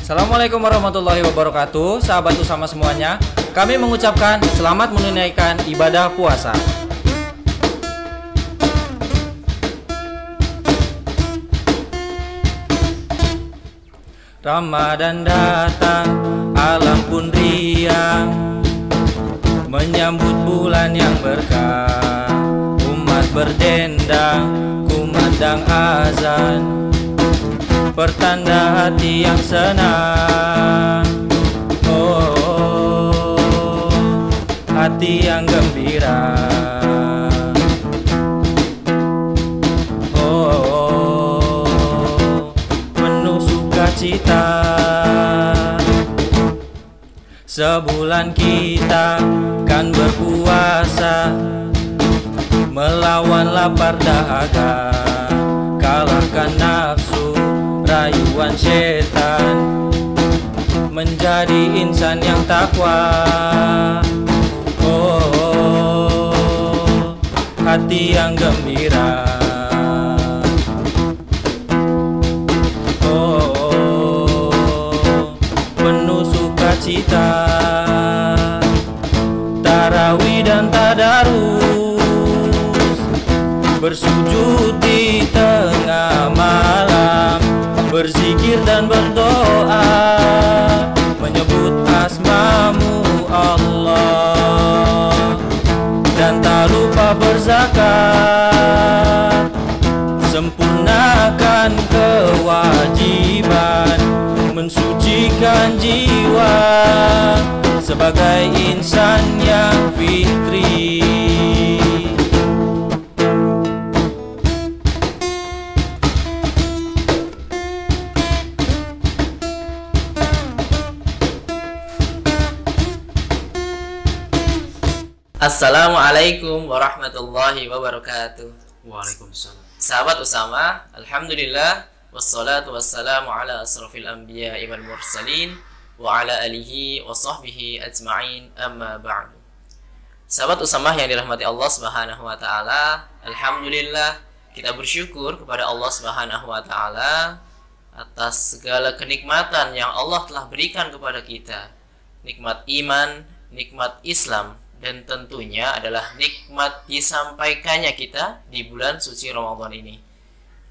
Assalamualaikum warahmatullahi wabarakatuh. Sahabat Usama semuanya, kami mengucapkan selamat menunaikan ibadah puasa. Ramadan datang, alam pun riang, menyambut bulan yang berkah. Umat berdendang, kumandang azan, pertanda hati yang senang. Oh, hati yang gembira. Oh, penuh sukacita. Sebulan kita kan berpuasa, melawan lapar dahaga, kalahkan nafsu, rayuan setan, menjadi insan yang takwa. Oh, hati yang gembira. Oh, penuh sukacita. Tarawih dan tadarus, bersujud di tengah malam, berzikir dan berdoa, menyebut asmamu Allah. Dan tak lupa berzakat, sempurnakan kewajiban, mensucikan jiwa sebagai insan yang fitri. Assalamualaikum warahmatullahi wabarakatuh. Waalaikumsalam. Sahabat Usama, alhamdulillah, wassalatu wassalamu ala asrafil anbiya wal mursalin wa ala alihi wa sahbihi ajma'in, amma ba'du. Sahabat Usama yang dirahmati Allah Subhanahu wa taala, alhamdulillah kita bersyukur kepada Allah Subhanahu wa taala atas segala kenikmatan yang Allah telah berikan kepada kita. Nikmat iman, nikmat Islam, dan tentunya adalah nikmat disampaikannya kita di bulan suci Ramadan ini.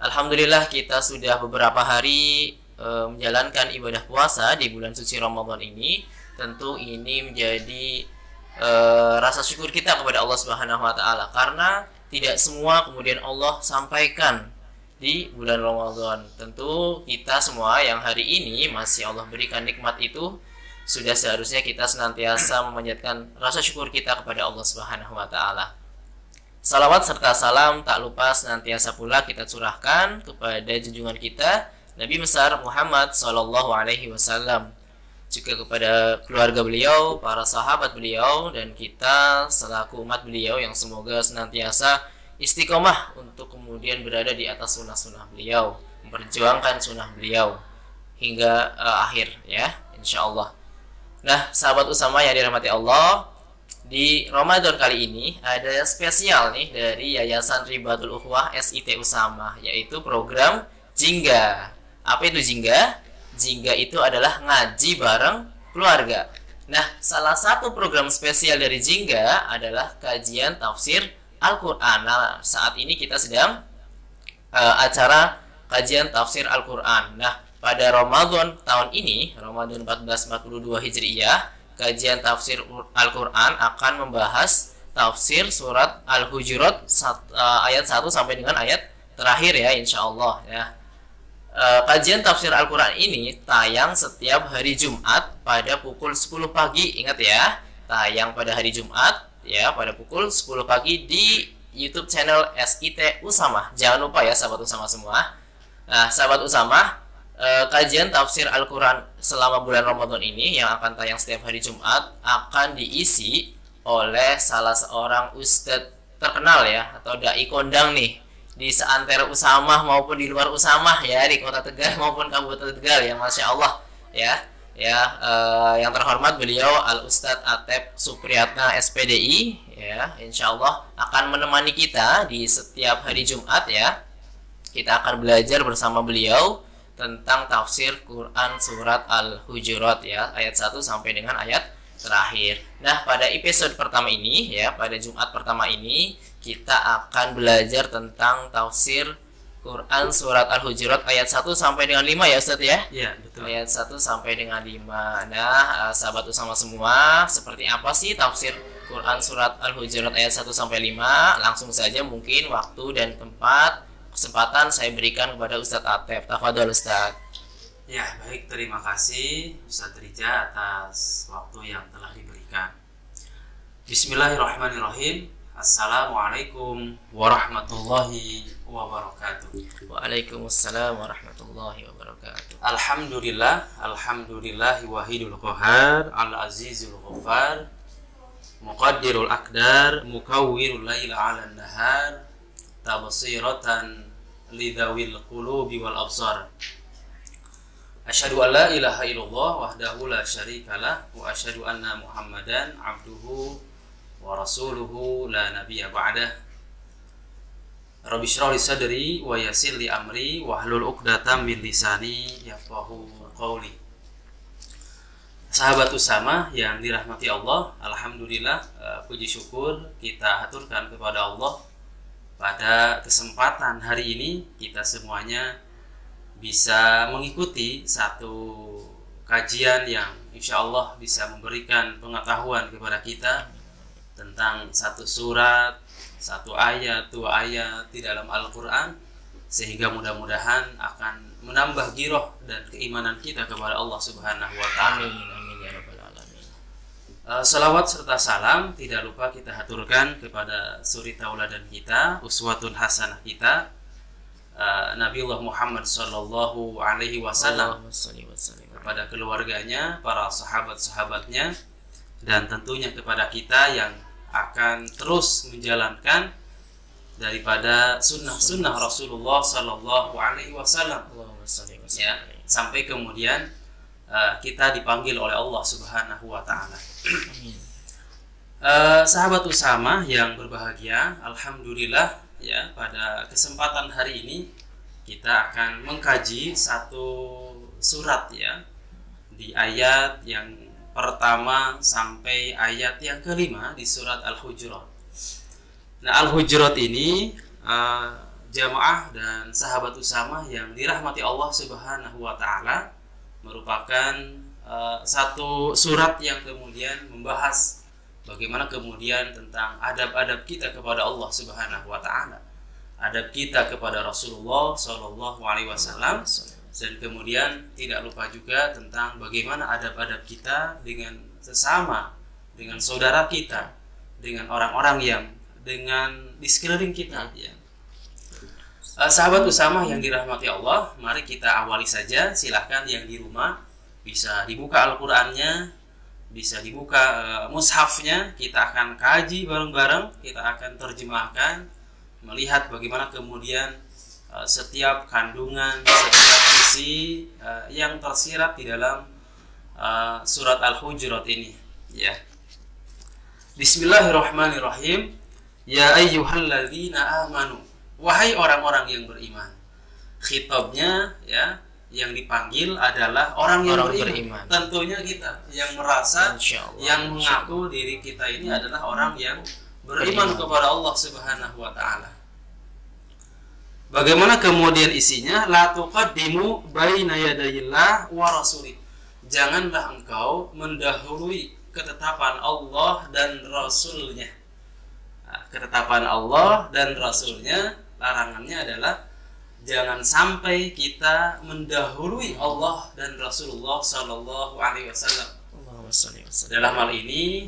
Alhamdulillah kita sudah beberapa hari menjalankan ibadah puasa di bulan suci Ramadan ini. Tentu ini menjadi rasa syukur kita kepada Allah Subhanahu wa taala, karena tidak semua kemudian Allah sampaikan di bulan Ramadan. Tentu kita semua yang hari ini masih Allah berikan nikmat itu, sudah seharusnya kita senantiasa memanjatkan rasa syukur kita kepada Allah Subhanahu wa taala. Salawat serta salam tak lupa senantiasa pula kita curahkan kepada junjungan kita Nabi besar Muhammad sallallahu alaihi wasallam, juga kepada keluarga beliau, para sahabat beliau, dan kita selaku umat beliau yang semoga senantiasa istiqomah untuk kemudian berada di atas sunnah-sunnah beliau, memperjuangkan sunnah beliau hingga akhir, ya, insyaallah. Nah, sahabat Usama yang dirahmati Allah, di Ramadan kali ini ada spesial nih dari Yayasan Ribatul Ukhuwah SIT Usama, yaitu program Jingga. Apa itu Jingga? Jingga itu adalah ngaji bareng keluarga. Nah, salah satu program spesial dari Jingga adalah kajian tafsir Al-Quran. Nah, saat ini kita sedang acara kajian tafsir Al-Quran. Nah, pada Ramadan tahun ini, Ramadan 1442 Hijriyah, kajian tafsir Al-Quran akan membahas tafsir surat Al-Hujurat ayat 1 sampai dengan ayat terakhir, ya, insya Allah, ya. Kajian tafsir Al-Quran ini tayang setiap hari Jumat pada pukul 10 pagi. Ingat ya, tayang pada hari Jumat, ya, pada pukul 10 pagi di YouTube channel SIT Usama. Jangan lupa ya sahabat Usama semua. Nah, sahabat Usama, kajian tafsir Al-Quran selama bulan Ramadan ini yang akan tayang setiap hari Jumat akan diisi oleh salah seorang ustadz terkenal, ya, atau dai kondang nih di seantero Usama maupun di luar Usama, ya, di kota Tegal maupun kabupaten Tegal, ya, masya Allah, ya, yang terhormat beliau Al Ustadz Atep Supriyatna SPDI, ya, insya Allah akan menemani kita di setiap hari Jumat, ya. Kita akan belajar bersama beliau tentang tafsir Quran surat Al-Hujurat ya, ayat 1 sampai dengan ayat terakhir. Nah, pada episode pertama ini ya, pada Jumat pertama ini kita akan belajar tentang tafsir Quran surat Al-Hujurat ayat 1 sampai dengan 5 ya Ustaz ya? Iya, betul. Ayat 1 sampai dengan 5. Nah, sahabat Usama semua, seperti apa sih tafsir Quran surat Al-Hujurat ayat 1 sampai 5? Langsung saja, mungkin waktu dan tempat kesempatan saya berikan kepada Ustaz Atep. Tafadhol Ustaz. Ya, baik, terima kasih Ustaz Rija atas waktu yang telah diberikan. Bismillahirrahmanirrahim. Assalamualaikum warahmatullahi wabarakatuh. Waalaikumsalam warahmatullahi wabarakatuh. Alhamdulillahi wahidul qahar, al-azizul ghaffar, muqaddirul aqdar, mukawwirul laila 'alan nahar, tabsiratan lidawil qulubi wal absar. Asyhadu an la ilaha illallah wahdahu la syarikalah wa asyhadu anna Muhammadan abduhu wa rasuluhu la nabiyya ba'dah. Rabbi shrah li sadri wa yassir li amri wahlul 'uqdatam min lisani yafqahu qawli. Sahabat Usama yang dirahmati Allah, alhamdulillah, puji syukur kita haturkan kepada Allah. Pada kesempatan hari ini kita semuanya bisa mengikuti satu kajian yang insya Allah bisa memberikan pengetahuan kepada kita tentang satu surat, satu ayat, dua ayat di dalam Al-Quran, sehingga mudah-mudahan akan menambah giroh dan keimanan kita kepada Allah Subhanahu wa Ta'ala. Amin ya rabbal alamin. Salawat serta salam tidak lupa kita haturkan kepada suri tauladan kita, uswatun hasanah kita, Nabiullah Muhammad sallallahu alaihi wasallam, kepada keluarganya, para sahabat-sahabatnya, dan tentunya kepada kita yang akan terus menjalankan daripada sunnah-sunnah Rasulullah sallallahu alaihi wasallam ya, sampai kemudian kita dipanggil oleh Allah Subhanahu wa Ta'ala. Sahabat Usama yang berbahagia, alhamdulillah ya, pada kesempatan hari ini kita akan mengkaji satu surat ya, di ayat yang pertama sampai ayat yang kelima di surat Al-Hujurat. Nah, Al-Hujurat ini jamaah dan sahabat Usama yang dirahmati Allah Subhanahu wa Ta'ala, merupakan satu surat yang kemudian membahas bagaimana kemudian tentang adab-adab kita kepada Allah Subhanahu wa Ta'ala, adab kita kepada Rasulullah Sallallahu Alaihi Wasallam, dan kemudian tidak lupa juga tentang bagaimana adab-adab kita dengan sesama, dengan saudara kita, dengan orang-orang yang dengan di sekeliling kita ya. Sahabat Usama yang dirahmati Allah, mari kita awali saja. Silahkan yang di rumah bisa dibuka Al-Qur'annya, bisa dibuka mushafnya. Kita akan kaji bareng-bareng, kita akan terjemahkan, melihat bagaimana kemudian setiap kandungan, setiap isi yang tersirat di dalam surat Al-Hujurat ini ya. Bismillahirrahmanirrahim. Ya ayyuhalladzina amanu, wahai orang-orang yang beriman. Khitabnya ya, yang dipanggil adalah orang yang beriman. Tentunya kita yang merasa, yang mengaku diri kita ini adalah orang yang beriman kepada Allah Subhanahu wa Ta'ala. Bagaimana kemudian isinya? La tuqaddimu baina yadayillah wa rasulih. Janganlah engkau mendahului ketetapan Allah dan Rasulnya. Ketetapan Allah dan Rasulnya, larangannya adalah jangan sampai kita mendahului Allah dan Rasulullah Sallallahu Alaihi Wasallam. Dalam hal ini,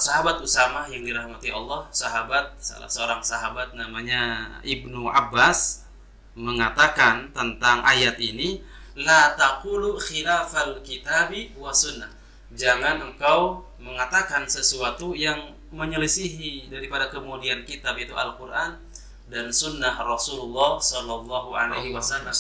sahabat Usama yang dirahmati Allah, salah seorang sahabat namanya Ibnu Abbas mengatakan tentang ayat ini, la taqulu khilafal kitabi wa sunnah. Jangan engkau mengatakan sesuatu yang menyelisihi daripada kemudian kitab, itu Al-Quran dan sunnah Rasulullah Sallallahu Alaihi Wasallam.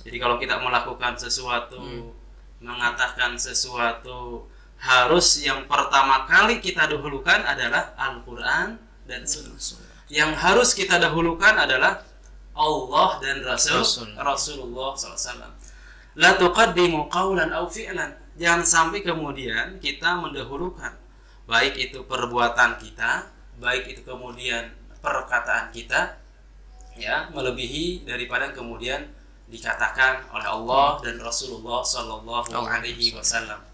Jadi kalau kita melakukan sesuatu, mengatakan sesuatu, harus yang pertama kali kita dahulukan adalah Al-Quran dan sunnah. Yang harus kita dahulukan adalah Allah dan Rasulullah SAW. La tuqaddimu qawlan aw fi'lan. Jangan sampai kemudian kita mendahulukan baik itu perbuatan kita, baik itu kemudian perkataan kita, ya, melebihi daripada kemudian dikatakan oleh Allah dan Rasulullah Shallallahu Alaihi Wasallam.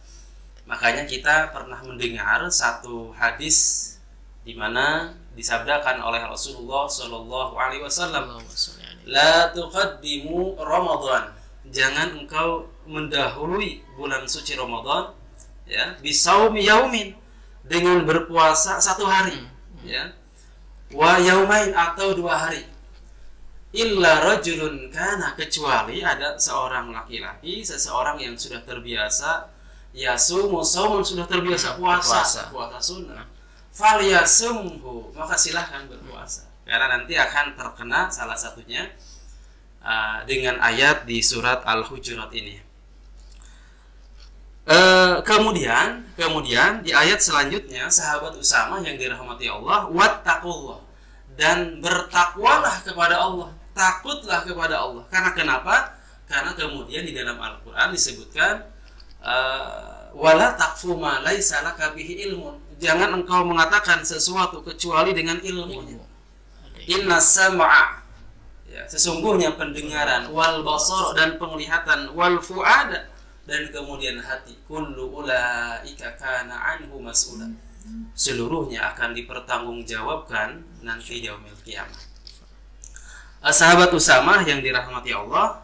Makanya kita pernah mendengar satu hadis di mana disabdakan oleh Rasulullah Shallallahu Alaihi Wasallam, la tuqaddimu Ramadan, jangan engkau mendahului bulan suci Ramadan, ya, bisaumi yaumin, dengan berpuasa satu hari, ya, wa yaumain, atau 2 hari, illa rajulun kana, kecuali ada seorang laki-laki, seseorang yang sudah terbiasa yasumu saumun, sudah terbiasa puasa sunnah, falyasumhu, maka silahkan berpuasa, karena nanti akan terkena salah satunya dengan ayat di surat Al-Hujurat ini. Kemudian di ayat selanjutnya, sahabat Usamah yang dirahmati Allah, wattaqullah, dan bertakwalah kepada Allah, takutlah kepada Allah. Karena kenapa? Karena kemudian di dalam Al-Quran disebutkan wala taqfu ma laisa laka bihi ilmun, jangan engkau mengatakan sesuatu kecuali dengan ilmunya. Inna sam'a, ya, sesungguhnya pendengaran, wal basar, dan penglihatan, wal fuada, dan kemudian hati, kullu ulaika kana anhu mas'ula, seluruhnya akan dipertanggungjawabkan nanti di yaumil qiyamah. Sahabat Usamah yang dirahmati Allah,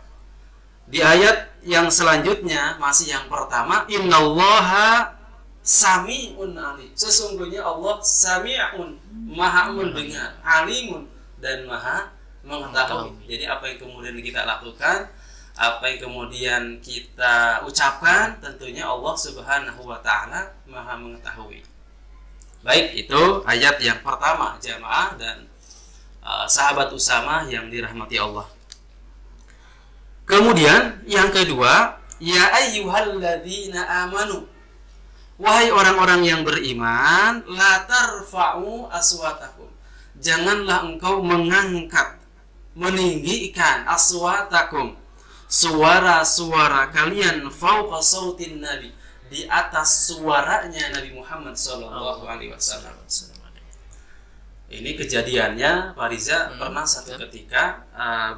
di ayat yang selanjutnya masih yang pertama, innallaha sami'un alim, sesungguhnya Allah sami'un, maha mendengar, alimun, dan maha mengetahui. Jadi apa yang kemudian kita lakukan, apa yang kemudian kita ucapkan, tentunya Allah Subhanahu wa Ta'ala maha mengetahui. Baik, itu ayat yang pertama, jamaah dan sahabat Usamah yang dirahmati Allah. Kemudian yang kedua, ya ayyuhalladzina amanu, wahai orang-orang yang beriman, la tarfa'u aswatakum, janganlah engkau mengangkat, meninggikan aswatakum, suara-suara kalian, fauqa sautin nabi, di atas suaranya Nabi Muhammad sallallahu alaihi wasallam. Ini kejadiannya, Pak Riza, pernah satu ketika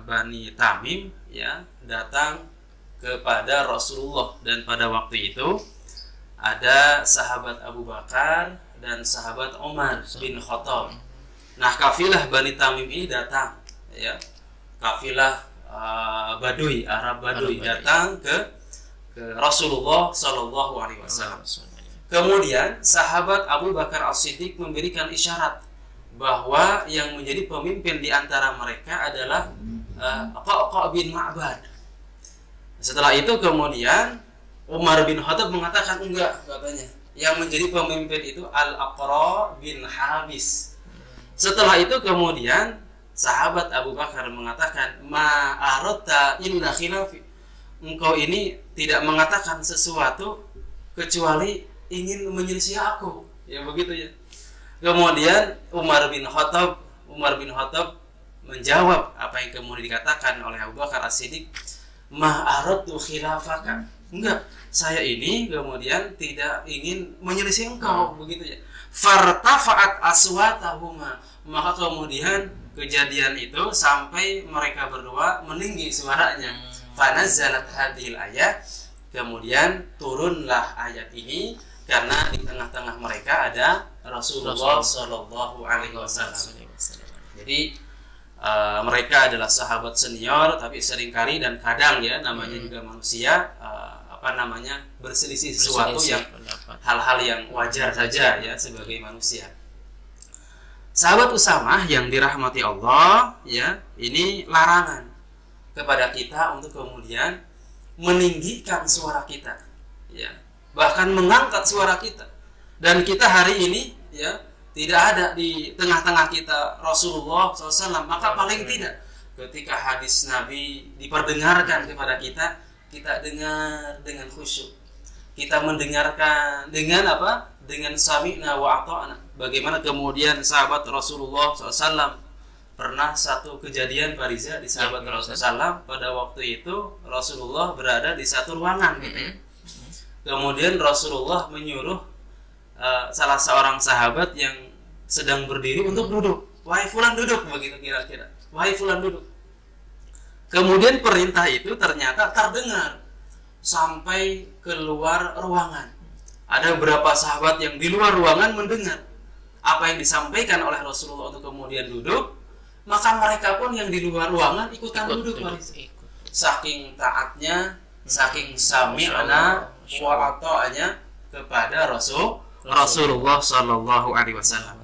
Bani Tamim, ya, datang kepada Rasulullah, dan pada waktu itu ada sahabat Abu Bakar dan sahabat Umar bin Khattab. Nah, kafilah Bani Tamim ini datang, ya, kafilah Badui, Arab Badui, datang ke Rasulullah Shallallahu Alaihi Wasallam. Kemudian sahabat Abu Bakar As-Siddiq memberikan isyarat bahwa yang menjadi pemimpin di antara mereka adalah Qa' bin Ma'bad. Setelah itu kemudian Umar bin Khattab mengatakan enggak, katanya yang menjadi pemimpin itu Al-Aqra' bin Habis. Setelah itu kemudian sahabat Abu Bakar mengatakan, ma aradta illa khilafi, engkau ini tidak mengatakan sesuatu kecuali ingin menyelisih aku, ya begitu ya. Kemudian Umar bin Khattab menjawab apa yang kemudian dikatakan oleh Abu Bakar As-Siddiq, ma aradtu khilafaka, enggak, saya ini kemudian tidak ingin menyelisih engkau, begitu ya. Fartafa'at aswatahuma, maka kemudian kejadian itu sampai mereka berdua meninggi suaranya. Fanazzalat hadhil ayat, kemudian turunlah ayat ini karena di tengah-tengah mereka ada Rasulullah Shallallahu Alaihi Wasallam. Jadi mereka adalah sahabat senior, tapi seringkali dan kadang, ya, namanya juga manusia, berselisih sesuatu yang hal-hal yang wajar saja, ya, sebagai manusia. Sahabat Usamah yang dirahmati Allah, ya, ini larangan kepada kita untuk kemudian meninggikan suara kita, ya, bahkan mengangkat suara kita. Dan kita hari ini, ya, tidak ada di tengah-tengah kita Rasulullah SAW, maka paling tidak ketika hadis Nabi diperdengarkan kepada kita, kita dengar dengan khusyuk, kita mendengarkan dengan apa? Dengan sami'na wa ata'na. Bagaimana kemudian sahabat Rasulullah SAW pernah satu kejadian Pak Riza di sahabat Rasulullah SAW. Pada waktu itu Rasulullah berada di satu ruangan gitu. Kemudian Rasulullah menyuruh salah seorang sahabat yang sedang berdiri untuk duduk. Wahai fulan duduk, begitu kira-kira. Wahai fulan duduk. Kemudian perintah itu ternyata terdengar sampai keluar ruangan. Ada beberapa sahabat yang di luar ruangan mendengar apa yang disampaikan oleh Rasulullah untuk kemudian duduk, maka mereka pun yang di luar ruangan ikutan duduk. Saking taatnya, saking sami'na wa ata'anya kepada Rasulullah sallallahu alaihi wasallam.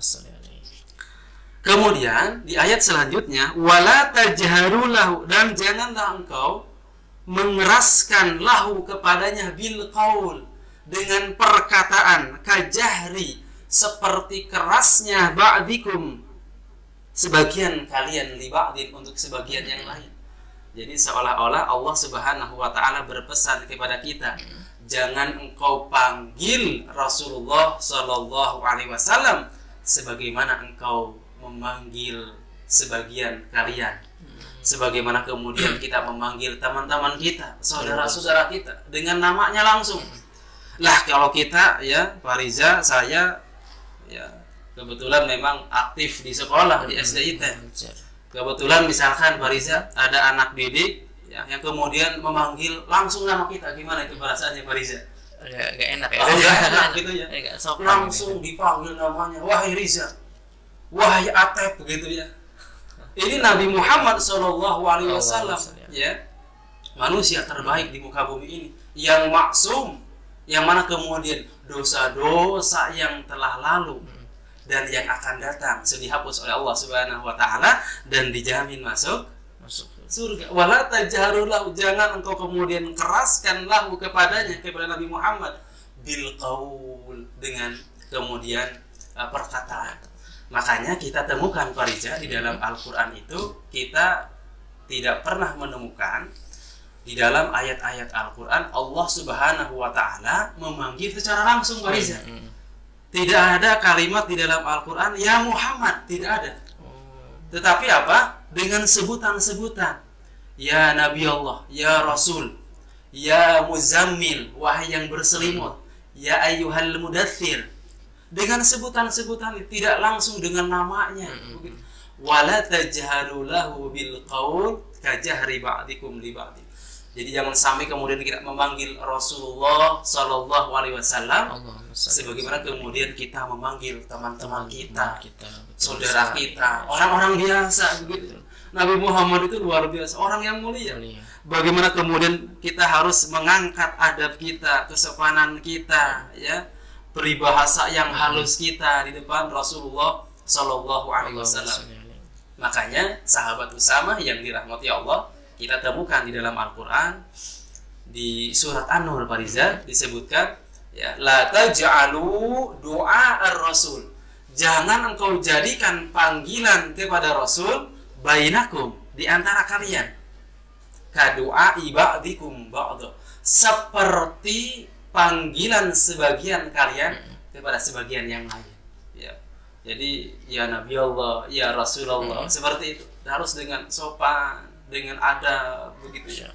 Kemudian di ayat selanjutnya, wala tajharu lahu, dan janganlah engkau mengeraskan lahu kepadanya bil qaul, dengan perkataan, kajahri, seperti kerasnya ba'dikum, sebagian kalian, li ba'din, untuk sebagian yang lain. Jadi seolah-olah Allah Subhanahu wa taala berpesan kepada kita, jangan engkau panggil Rasulullah sallallahu alaihi wasallam sebagaimana engkau memanggil sebagian kalian, sebagaimana kemudian kita memanggil teman-teman kita, saudara-saudara kita dengan namanya langsung. Lah kalau kita ya, Fariza, saya ya kebetulan memang aktif di sekolah di SDIT. Kebetulan misalkan Fariza ada anak didik ya, yang kemudian memanggil langsung nama kita, gimana itu perasaannya Fariza? Gak enak ya. Gak enak gitu ya. Langsung dipanggil namanya, wahai Riza, wahai Atep, begitu ya. Ini Nabi Muhammad SAW ya, manusia terbaik di muka bumi ini, yang maksum, yang mana kemudian dosa-dosa yang telah lalu dan yang akan datang sudah dihapus oleh Allah Subhanahu wa taala dan dijamin masuk surga. Wala tajharu lahu, jangan engkau kemudian keraskan lahu kepadanya, kepada Nabi Muhammad, bil qaul, dengan kemudian perkataan. Makanya kita temukan Fariza di dalam Al-Quran itu, kita tidak pernah menemukan di dalam ayat-ayat Al-Quran Allah Subhanahu wa ta'ala memanggil secara langsung Fariza. Tidak ada kalimat di dalam Al-Quran ya Muhammad, tidak ada. Tetapi apa? Dengan sebutan-sebutan, ya Nabi Allah, ya Rasul, ya Muzammil, wahai yang berselimut, ya ayyuhal mudaththir, dengan sebutan-sebutan, tidak langsung dengan namanya. Wala tajharu lahu bil qaul kajahri ba'dikum li ba'di. Jadi jangan sampai kemudian kita memanggil Rasulullah sallallahu alaihi wasallam sebagaimana kemudian kita memanggil teman-teman kita, saudara kita, orang-orang biasa begitu. Nabi Muhammad itu luar biasa, orang yang mulia. Bagaimana kemudian kita harus mengangkat adab kita, kesopanan kita, ya, peribahasa yang halus kita di depan Rasulullah sallallahu alaihi wasallam. Makanya sahabat Usamah yang dirahmati Allah, kita temukan di dalam Al-Quran di surat An-Nur, Fariza, disebutkan ya, la taj'alu du'a ar-rasul, jangan engkau jadikan panggilan kepada Rasul bainakum, di antara kalian, kadu'a ba'dikum ba'd, seperti panggilan sebagian kalian kepada sebagian yang lain. Ya. Jadi ya Nabi Allah, ya Rasulullah, seperti itu, harus dengan sopan, dengan adab, begitu ya.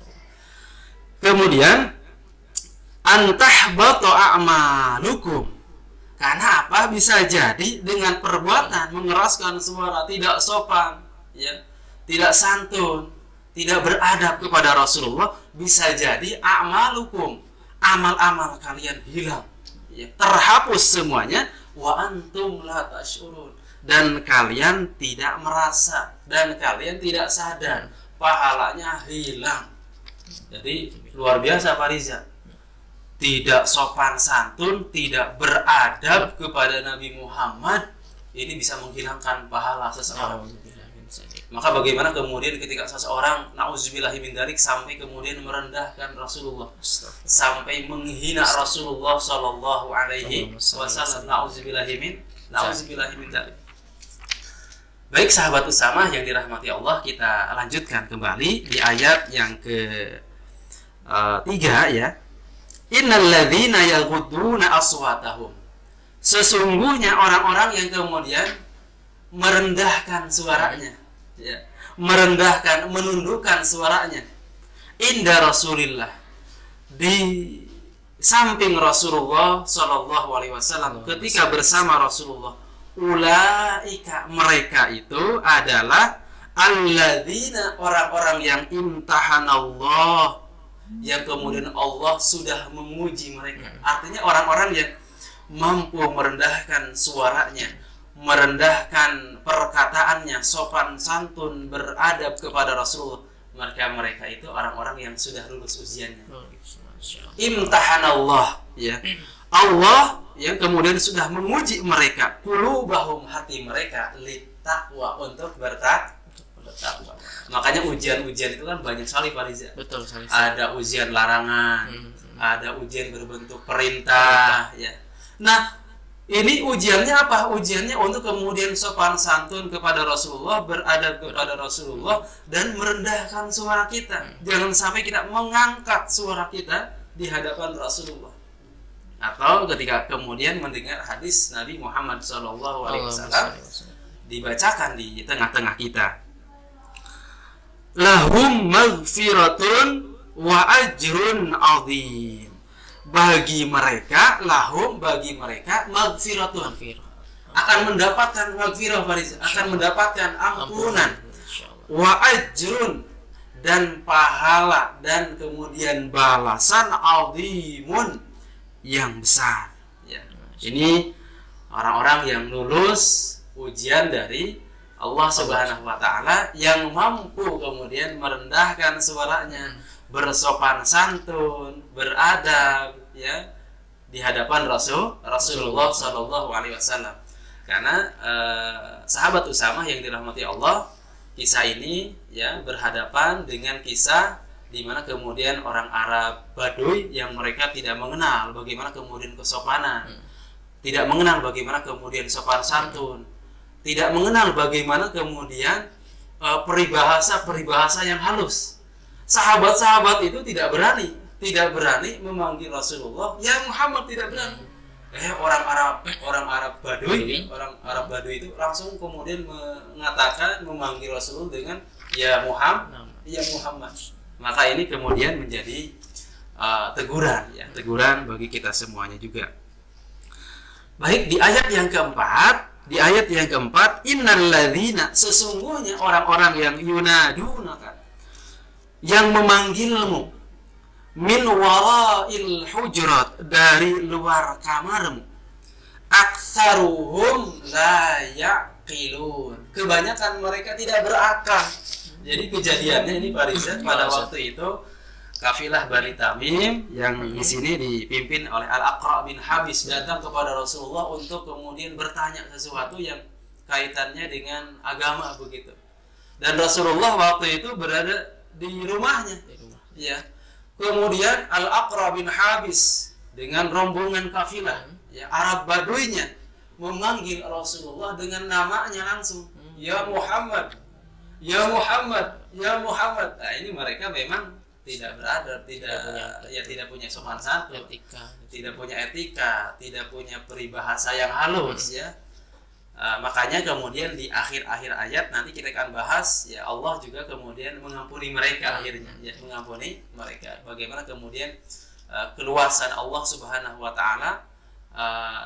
Kemudian antahbatu a'malukum, karena apa? Bisa jadi dengan perbuatan mengeraskan suara, tidak sopan, ya, tidak santun, tidak beradab kepada Rasulullah, bisa jadi a'malukum, amal-amal kalian hilang, ya, terhapus semuanya, wa antum la tash'urun, dan kalian tidak merasa, dan kalian tidak sadar, pahalanya hilang. Jadi luar biasa Fariza, tidak sopan santun, tidak beradab kepada Nabi Muhammad, ini bisa menghilangkan pahala seseorang. Maka bagaimana kemudian ketika seseorang na'udzubillahi min dzalik sampai kemudian merendahkan Rasulullah, sampai menghina Rasulullah sallallahu alaihi wasallam, na'udzubillahi min dzalik. Baik sahabat Usamah yang dirahmati Allah, kita lanjutkan kembali di ayat yang ke-3 ya. Innal ladzina yaghudduna aswatahum, sesungguhnya orang-orang yang kemudian merendahkan suaranya, ya, merendahkan, menundukkan suaranya inda Rasulillah, di samping Rasulullah Shallallahu Alaihi Wasallam, ketika bersama Rasulullah. Ulaika, mereka itu adalah alladzina, orang-orang yang imtahanallah, yang kemudian Allah sudah menguji mereka. Artinya orang-orang yang mampu merendahkan suaranya, merendahkan perkataannya, sopan santun, beradab kepada Rasulullah. Mereka itu orang-orang yang sudah lulus ujiannya. Imtahanallah, ya. Allah yang kemudian sudah menguji mereka, qulubahum, hati mereka, littaqwa, untuk bertakwa. Makanya ujian-ujian itu kan banyak sekali, Pak Riza. Betul sekali. Ada ujian larangan, ada ujian berbentuk perintah, ya. Nah, ini ujiannya apa? Ujiannya untuk kemudian sopan santun kepada Rasulullah, beradab kepada Rasulullah, dan merendahkan suara kita. Jangan sampai kita mengangkat suara kita di hadapan Rasulullah. Atau ketika kemudian mendengar hadis Nabi Muhammad SAW dibacakan di tengah-tengah kita. Lahum maghfiratun wa ajrun azim. Bagi mereka, lahum, bagi mereka, maghfiratun, akan mendapatkan maghfirah, akan mendapatkan ampunan, wa ajrun, dan pahala, dan kemudian balasan azimun, yang besar, ya. Ini orang-orang yang lulus ujian dari Allah Subhanahu wa Ta'ala, yang mampu kemudian merendahkan suaranya, bersopan santun, beradab, ya, di hadapan Rasulullah Shallallahu Alaihi Wasallam. Karena sahabat Usamah yang dirahmati Allah, kisah ini, ya, berhadapan dengan kisah di mana kemudian orang Arab Baduy yang mereka tidak mengenal bagaimana kemudian kesopanan, tidak mengenal bagaimana kemudian sopan santun, tidak mengenal bagaimana kemudian peribahasa yang halus. Sahabat-sahabat itu tidak berani memanggil Rasulullah, ya Muhammad, tidak berani. Orang Arab Baduy itu langsung kemudian memanggil Rasulullah dengan ya Muhammad. Maka ini kemudian menjadi teguran, ya, teguran bagi kita semuanya juga. Baik, di ayat yang keempat, innalladzina, sesungguhnya orang-orang yang yunadunaka, yang memanggilmu, min wara'il hujurat, dari luar kamarmu, aktsaruhum la yaqilun, kebanyakan mereka tidak berakal. Jadi kejadiannya ini, Pak Rizal, pada waktu itu kafilah Bani Tamim yang di sini dipimpin oleh Al-Aqra bin Habis datang kepada Rasulullah untuk kemudian bertanya sesuatu yang kaitannya dengan agama begitu. Dan Rasulullah waktu itu berada di rumahnya. Ya. Kemudian Al-Aqra bin Habis dengan rombongan kafilah, ya, Arab Baduynya, memanggil Rasulullah dengan namanya langsung, ya Muhammad, ya Muhammad, ya Muhammad. Nah, ini mereka memang tidak beradab, tidak punya sopan santun, tidak punya etika, tidak punya peribahasa yang halus, ya. Makanya kemudian di akhir-akhir ayat nanti kita akan bahas, ya, Allah juga kemudian mengampuni mereka akhirnya, ya, mengampuni mereka. Bagaimana kemudian keluasan Allah Subhanahu wa Ta'ala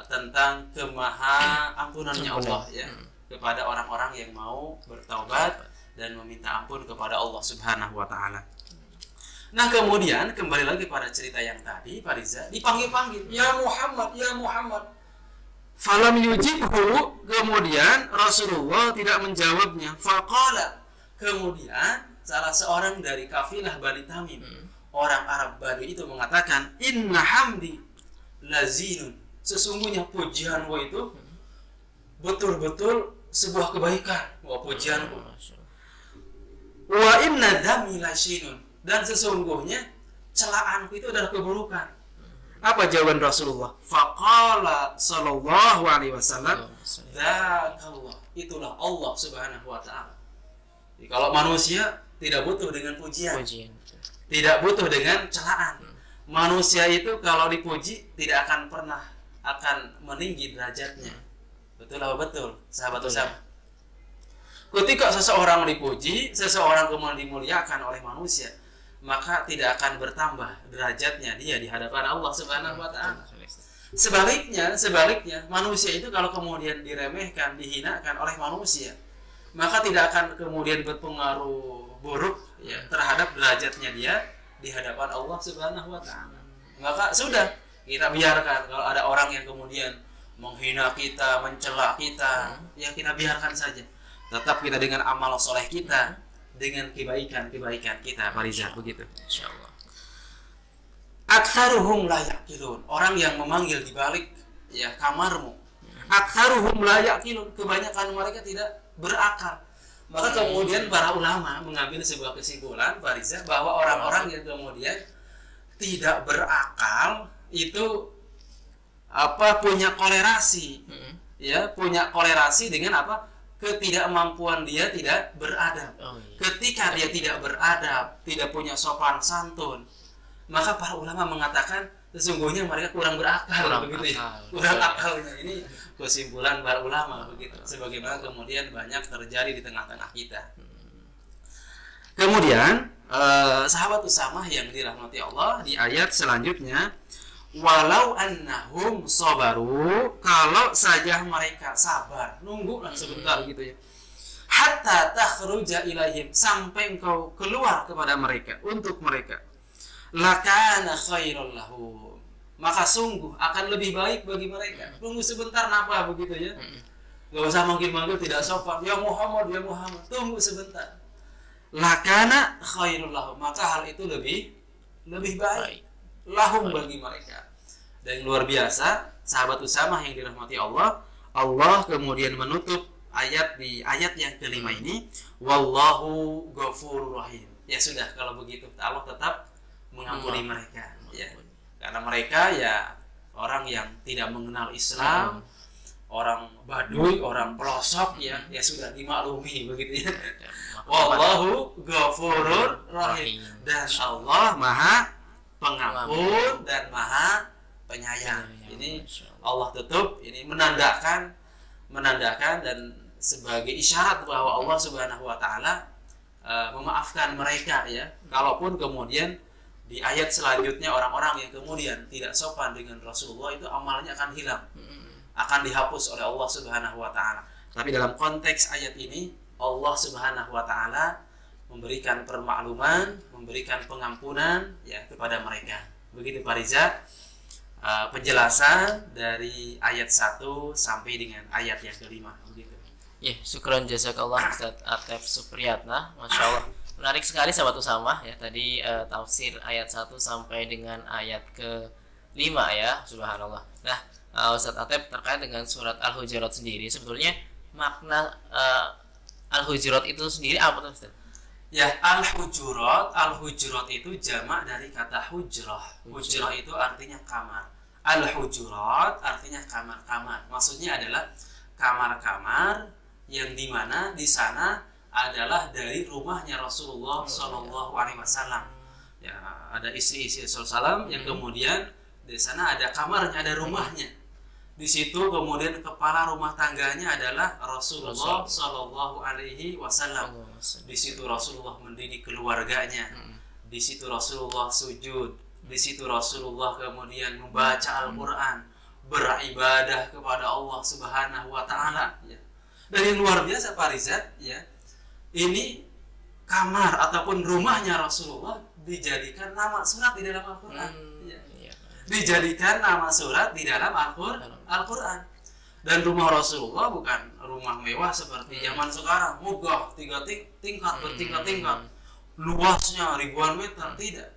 tentang kemaha ampunannya Allah, ya, kepada orang-orang yang mau bertaubat dan meminta ampun kepada Allah Subhanahu wa Ta'ala. Nah, kemudian kembali lagi pada cerita yang tadi, Pak Riza dipanggil-panggil, ya Muhammad, ya Muhammad. Falam yujibhu, kemudian Rasulullah tidak menjawabnya. Faqala, kemudian salah seorang dari kafilah Bani Tamim, orang Arab Badui itu mengatakan, inna hamdi lazinun, sesungguhnya pujianmu itu betul-betul sebuah kebaikan. Wah, pujianku. Wa inna dzami lasyinun, dan sesungguhnya celaanku itu adalah keburukan. Apa jawaban Rasulullah? Faqala sallallahu alaihi wasallam, dzakallah, itulah Allah Subhanahu wa Ta'ala. Jadi kalau manusia tidak butuh dengan pujian, tidak butuh dengan celaan. Manusia itu kalau dipuji tidak akan pernah meninggi derajatnya. Betul apa betul, sahabat Usama? Ketika seseorang dipuji, seseorang kemudian dimuliakan oleh manusia, maka tidak akan bertambah derajatnya dia di hadapan Allah Subhanahu wa taala. Sebaliknya manusia itu kalau kemudian diremehkan, dihinakan oleh manusia, maka tidak akan kemudian berpengaruh buruk ya terhadap derajatnya dia di hadapan Allah Subhanahu wa taala. Maka sudah kita biarkan kalau ada orang yang kemudian menghina kita, mencela kita, ya kita biarkan saja. Tetap kita dengan amal soleh kita, dengan kebaikan kita, Fariza, begitu. Insyaallah. Aktsaruhum la yaqilun. Orang yang memanggil di balik ya kamarmu. Aktsaruhum la yaqilun. Kebanyakan mereka tidak berakal. Maka kemudian para ulama mengambil sebuah kesimpulan, Fariza, bahwa orang-orang yang kemudian tidak berakal itu punya kolerasi, ya punya kolerasi dengan ketidakmampuan dia tidak beradab. Ketika dia tidak beradab, tidak punya sopan santun, maka para ulama mengatakan sesungguhnya mereka kurang berakal, begitu ya. Kurang akalnya. Ini kesimpulan para ulama begitu. Sebagaimana kemudian banyak terjadi di tengah-tengah kita. Kemudian sahabat Usamah yang dirahmati Allah di ayat selanjutnya, walau annahum sabaru, kalau saja mereka sabar, nunggulah sebentar gitu ya, hatta takhruja ilaihim, sampai engkau keluar kepada mereka, untuk mereka, lakana khairul lahum, maka sungguh akan lebih baik bagi mereka. Tunggu sebentar, napa begitu ya, gak usah manggil-manggil tidak sopan, ya Muhammad, tunggu sebentar, lakana khairul lahum, maka hal itu lebih baik lahum bagi mereka. Dan luar biasa, sahabat Usamah yang dirahmati Allah, Allah kemudian menutup ayat di ayat yang kelima ini, wallahu ghafurur rahim. Ya sudah, kalau begitu Allah tetap mengampuni mereka ya. Karena mereka ya orang yang tidak mengenal Islam, orang Baduy, orang pelosok ya sudah dimaklumi begitu ya. Wallahu ghafurur rahim. Dan Allah Maha Pengampun dan Maha Penyayang. Ini Allah tutup, ini menandakan dan sebagai isyarat bahwa Allah Subhanahu wa taala memaafkan mereka ya. Kalaupun kemudian di ayat selanjutnya orang-orang yang kemudian tidak sopan dengan Rasulullah itu amalnya akan hilang, akan dihapus oleh Allah Subhanahu wa taala. Tapi dalam konteks ayat ini Allah Subhanahu wa taala memberikan permakluman, memberikan pengampunan ya kepada mereka. Begitu Fariza, penjelasan dari ayat 1 sampai dengan ayat yang kelima begitu. Ya, syukran jazakallah Ustaz Atef Supriyatna. Masya Allah, menarik sekali sahabat Usamah ya. Tadi tafsir ayat 1 sampai dengan ayat ke-5 ya, subhanallah. Nah, Ustaz Atef, terkait dengan surat Al-Hujurat sendiri, sebetulnya makna Al-Hujurat itu sendiri apa tuh Ustaz? Ya, Al-Hujurat itu jamak dari kata hujrah. Hujrah itu artinya kamar. Al-Hujurat artinya kamar-kamar. Maksudnya adalah kamar-kamar yang dimana di sana adalah dari rumahnya Rasulullah Shallallahu Alaihi Wasallam. Ya, ada istri-istri Rasulullah yang kemudian di sana ada kamarnya, ada rumahnya. Di situ kemudian kepala rumah tangganya adalah Rasulullah Shallallahu Alaihi Wasallam. Di situ Rasulullah mendidik keluarganya. Di situ Rasulullah sujud. Di situ Rasulullah kemudian membaca Al-Quran, beribadah kepada Allah Subhanahu Wa Taala. Ya. Dan yang luar biasa Fariza, ya, ini kamar ataupun rumahnya Rasulullah dijadikan nama surat di dalam Al-Quran. Dijadikan nama surat di dalam Al-Quran. Dan rumah Rasulullah bukan rumah mewah seperti zaman sekarang, megah, tingkat bertingkat-tingkat, luasnya ribuan meter, tidak.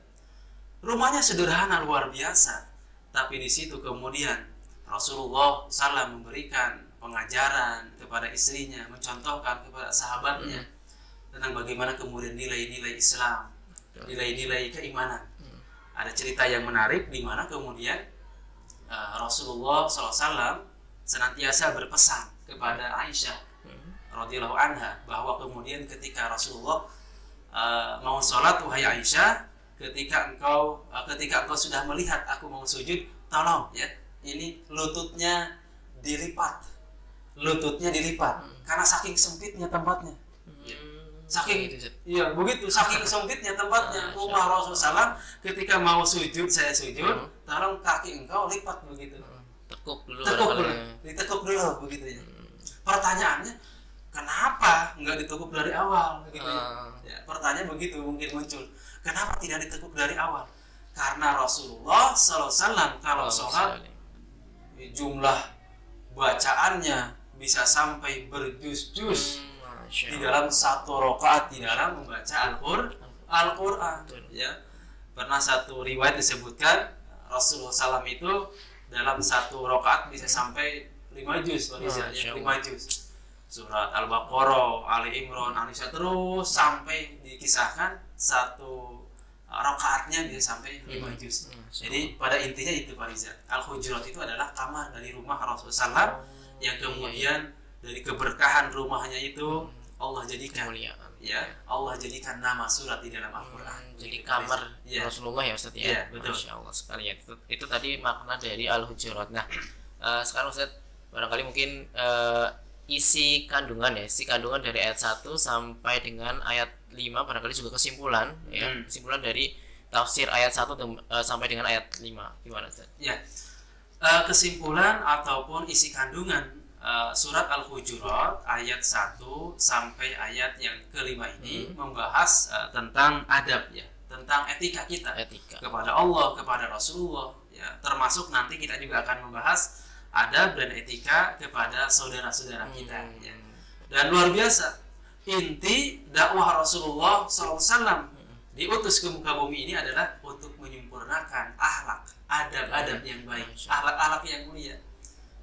Rumahnya sederhana luar biasa, tapi di situ kemudian Rasulullah SAW memberikan pengajaran kepada istrinya, mencontohkan kepada sahabatnya tentang bagaimana kemudian nilai-nilai Islam, nilai-nilai keimanan. Ada cerita yang menarik di mana kemudian Rasulullah SAW senantiasa berpesan kepada Aisyah radhiyallahu anha bahwa kemudian ketika Rasulullah mau sholat, wahai Aisyah, ketika engkau sudah melihat aku mau sujud, tolong ya, ini lututnya dilipat karena saking sempitnya tempatnya. Saking Gitu, Ustaz. iya begitu, saking sempitnya tempatnya rumah Rasulullah SAW. Ketika mau sujud, saya sujud, tolong kaki engkau lipat begitu. Tekuk dulu Tekuk dulu, barangkali. ditekuk dulu begitu ya. Pertanyaannya, kenapa nggak ditekuk dari awal begitu ya? Pertanyaan begitu mungkin muncul. Kenapa tidak ditekuk dari awal? Karena Rasulullah SAW kalau sholat jumlah bacaannya bisa sampai berjuz-juz di dalam satu rakaat di dalam membaca Al-Quran. Ya, pernah satu riwayat disebutkan Rasulullah SAW itu dalam satu rakaat bisa sampai 5 juz, 5 juz. Surat Al-Baqarah, Ali Imran, An-Nisa, terus sampai dikisahkan satu rakaatnya bisa sampai 5 juz. Jadi pada intinya itu Pak Riza, Al-Hujurat itu adalah kamar dari rumah Rasulullah SAW yang kemudian dari keberkahan rumahnya itu Allah jadikan ya, Allah jadikan nama surat di dalam Al-Quran. Jadi kamar Rasulullah ya Ustaz ya. Betul. Masya Allah sekali ya. Itu tadi makna dari Al-Hujurat. Nah, sekarang Ustaz barangkali mungkin isi kandungan dari ayat 1 sampai dengan ayat 5 barangkali juga kesimpulan ya, kesimpulan dari tafsir ayat 1 sampai dengan ayat 5. Gimana Ustaz? Ya. Kesimpulan ataupun isi kandungan surat Al-Hujurat ayat 1 sampai ayat yang kelima ini membahas tentang adab ya, tentang etika kita kepada Allah, kepada Rasulullah ya, termasuk nanti kita juga akan membahas adab dan etika kepada saudara-saudara kita ya. Dan luar biasa, inti dakwah Rasulullah SAW diutus ke muka bumi ini adalah untuk menyempurnakan akhlak, adab-adab yang baik, akhlak-akhlak yang mulia.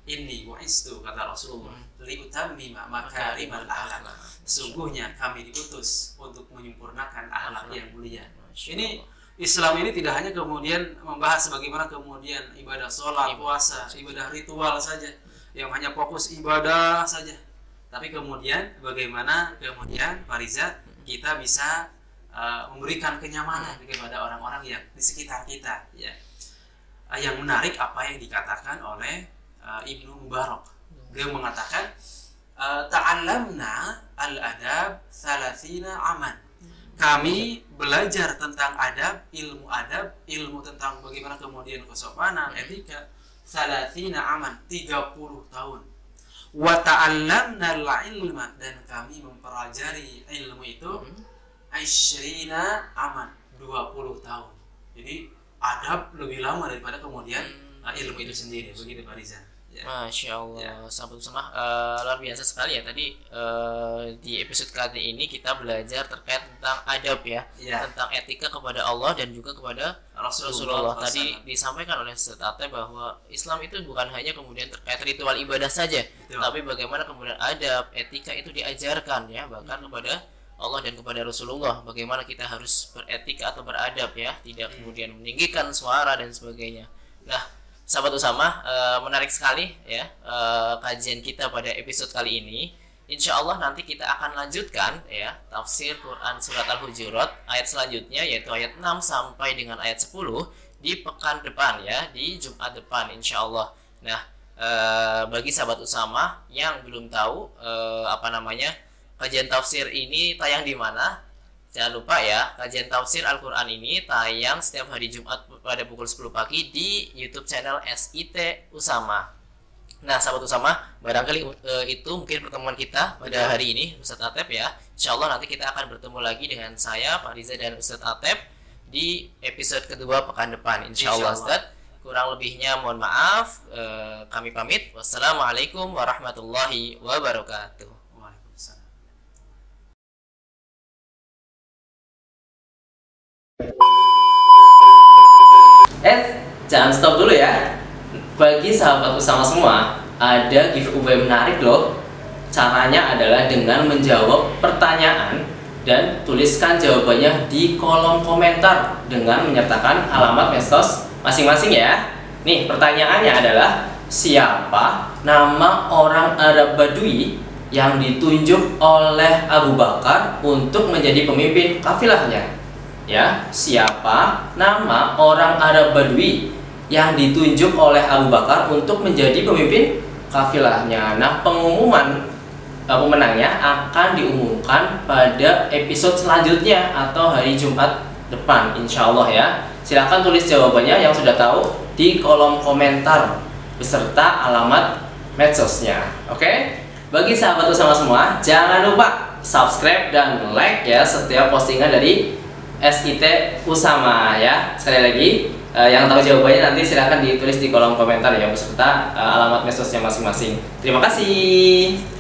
Inni bu'istu, kata Rasulullah, liutammima makarimal akhlak. Sungguhnya kami diutus untuk menyempurnakan akhlak yang mulia. Ini Islam ini tidak hanya kemudian membahas bagaimana kemudian ibadah sholat, puasa, ibadah ritual saja, yang hanya fokus ibadah saja. Tapi kemudian bagaimana kemudian Pak Riza kita bisa memberikan kenyamanan kepada orang-orang yang di sekitar kita. Ya. Yang menarik apa yang dikatakan oleh Ibnu Mubarak. Dia mengatakan ta'allamna al-adab 30 aman. Kami belajar tentang adab, ilmu tentang bagaimana kemudian kesopanan, etika 30 aman, 30 tahun. Wa ta'allamna al-ilma, dan kami mempelajari ilmu itu 20 aman, 20 tahun. Jadi adab lebih lama daripada kemudian ilmu itu sendiri, begitu Pak Riza. Ya. Masya Allah, sahabat semua luar biasa sekali ya. Tadi di episode kali ini kita belajar terkait tentang adab ya, tentang etika kepada Allah dan juga kepada Rasulullah. Tadi disampaikan oleh Ustaz Atep bahwa Islam itu bukan hanya kemudian terkait ritual ibadah saja, tapi bagaimana kemudian adab, etika itu diajarkan ya, bahkan kepada Allah dan kepada Rasulullah. Bagaimana kita harus beretika atau beradab ya, tidak kemudian meninggikan suara dan sebagainya. Nah, sahabat Usama, menarik sekali ya kajian kita pada episode kali ini. Insya Allah nanti kita akan lanjutkan ya tafsir Quran surat Al-Hujurat ayat selanjutnya, yaitu ayat 6 sampai dengan ayat 10 di pekan depan ya, di Jumat depan insya Allah. Nah, bagi sahabat Usama yang belum tahu kajian tafsir ini tayang di mana, jangan lupa ya, kajian tafsir Al-Quran ini tayang setiap hari Jumat pada pukul 10 pagi di YouTube channel SIT Usama. Nah, sahabat Usama, barangkali itu mungkin pertemuan kita pada hari ini, Ustadz Atep ya. Insya Allah nanti kita akan bertemu lagi dengan saya, Pak Riza dan Ustadz Atep di episode kedua pekan depan. Insya Allah Ustadz. Kurang lebihnya mohon maaf. Kami pamit. Wassalamualaikum warahmatullahi wabarakatuh. Jangan stop dulu ya. Bagi sahabat Usama semua, ada giveaway menarik loh. Caranya adalah dengan menjawab pertanyaan dan tuliskan jawabannya di kolom komentar dengan menyertakan alamat medsos masing-masing ya. Nih, pertanyaannya adalah siapa nama orang Arab Badui yang ditunjuk oleh Abu Bakar untuk menjadi pemimpin kafilahnya? Ya, siapa nama orang Arab Badui yang ditunjuk oleh Abu Bakar untuk menjadi pemimpin kafilahnya? Nah, pengumuman pemenangnya akan diumumkan pada episode selanjutnya atau hari Jumat depan, insya Allah ya. Silahkan tulis jawabannya yang sudah tahu di kolom komentar beserta alamat medsosnya. Oke? Bagi sahabat Usama semua, jangan lupa subscribe dan like ya setiap postingan dari SIT Usama ya. Sekali lagi, yang tahu jawabannya nanti silahkan ditulis di kolom komentar ya beserta alamat medsosnya masing-masing. Terima kasih.